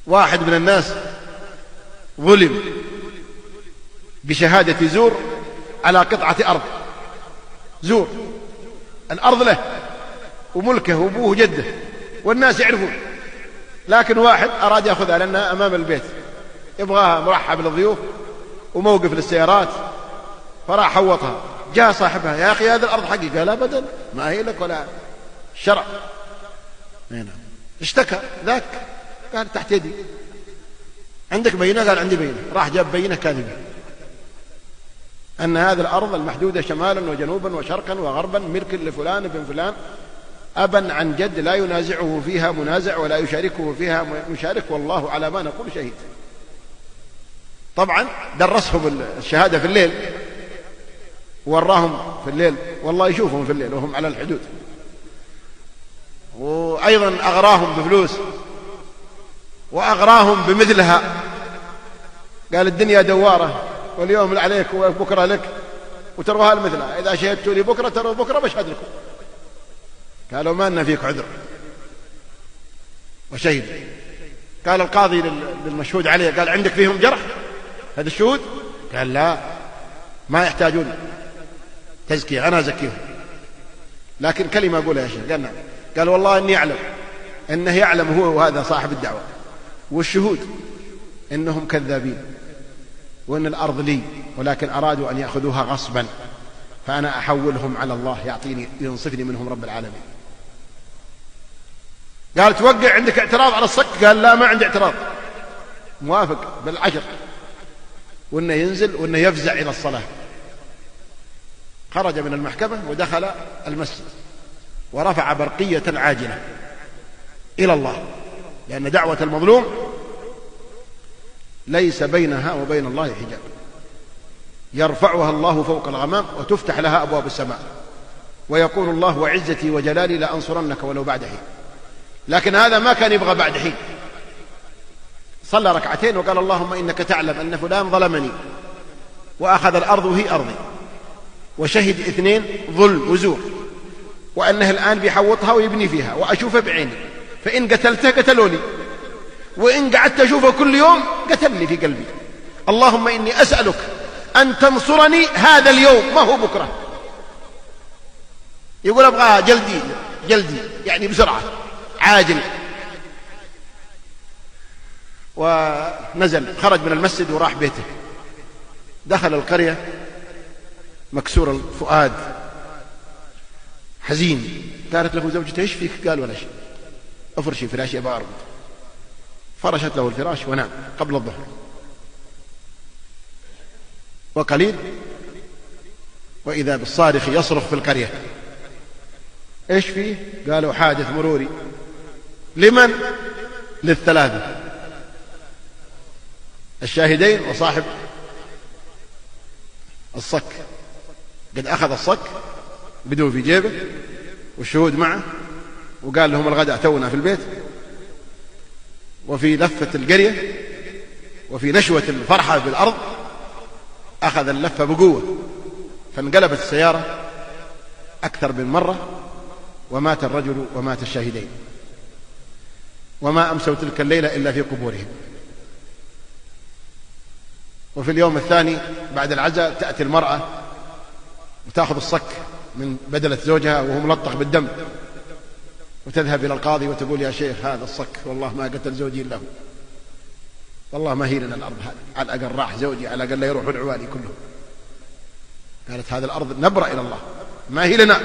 واحد من الناس ظلم بشهادة زور على قطعة أرض، زور، الأرض له وملكه وأبوه وجده والناس يعرفون، لكن واحد أراد يأخذها لأنها أمام البيت، يبغاها مرحب للضيوف وموقف للسيارات، فراح حوطها. جاء صاحبها: يا أخي هذه الأرض حقي. قال: أبدا، ما هي لك ولا الشرع. هنا اشتكى ذاك، قال: تحت يدي، عندك بينة؟ قال: عندي بينة. راح جاب بينة كاذبة أن هذه الأرض المحدودة شمالا وجنوبا وشرقا وغربا ملك لفلان بن فلان، أبا عن جد، لا ينازعه فيها منازع ولا يشاركه فيها مشارك، والله على ما نقول شهيد. طبعا درسهم الشهادة في الليل ووراهم في الليل، والله يشوفهم في الليل وهم على الحدود، وأيضا أغراهم بفلوس وأغراهم بمثلها. قال: الدنيا دوارة، واليوم عليك وبكرة لك، وتروها المثلها، إذا شهدتوا لي بكرة تروا بكرة بشهد لكم. قالوا: ما لنا فيك عذر، وشهد. قال القاضي للمشهود عليه: قال: عندك فيهم جرح هذا الشهود؟ قال: لا، ما يحتاجون تزكية، أنا أزكيهم، لكن كلمة أقولها يا شيخ. قال: نعم. قال: والله إني أعلم أنه يعلم هو وهذا صاحب الدعوة والشهود إنهم كذابين، وإن الأرض لي، ولكن أرادوا أن يأخذوها غصبا، فأنا أحولهم على الله يعطيني ينصفني منهم رب العالمين. قال: توقع عندك اعتراض على الصك؟ قال: لا، ما عندي اعتراض، موافق بالعشر، وإنه ينزل وإنه يفزع إلى الصلاة. خرج من المحكمة ودخل المسجد ورفع برقية عاجلة إلى الله، لأن دعوة المظلوم ليس بينها وبين الله حجاب، يرفعها الله فوق الغمام وتفتح لها أبواب السماء، ويقول الله: وعزتي وجلالي لأنصرنك ولو بعد حين. لكن هذا ما كان يبغى بعد حين، صلى ركعتين وقال: اللهم إنك تعلم أن فلان ظلمني وأخذ الأرض وهي أرضي، وشهد 2 ظلم وزور، وأنه الآن بيحوطها ويبني فيها وأشوفه بعيني، فإن قتلته قتلوني، وإن قعدت أشوفه كل يوم قتلني في قلبي، اللهم إني أسألك أن تنصرني هذا اليوم، ما هو بكرة. يقول: أبغى جلدي جلدي، يعني بسرعة، عاجل. ونزل، خرج من المسجد وراح بيته. دخل القرية مكسور الفؤاد حزين. قالت له زوجته: ايش فيك؟ قال: ولا شيء، افرشي فراشي ابغى ارقد. فرشت له الفراش ونام قبل الظهر. وقليل وإذا بالصارخ يصرخ في القرية: ايش فيه؟ قالوا: حادث مروري. لمن؟ للثلاثة، الشاهدين وصاحب الصك. قد أخذ الصك بدون في جيبه والشهود معه، وقال لهم: الغداء تونا في البيت. وفي لفة القرية وفي نشوة الفرحة في الأرض أخذ اللفة بقوة، فانقلبت السيارة أكثر من مرة، ومات الرجل ومات الشاهدين، وما أمسوا تلك الليلة إلا في قبورهم. وفي اليوم الثاني بعد العزاء تأتي المرأة وتأخذ الصك من بدلة زوجها وهو ملطخ بالدم، وتذهب إلى القاضي وتقول: يا شيخ هذا الصك والله ما قتل زوجي إلا هو، والله ما هي لنا الأرض هذه، على الأقل راح زوجي، على الأقل يروح العوالي كلهم. قالت: هذه الأرض نبرأ إلى الله، ما هي لنا.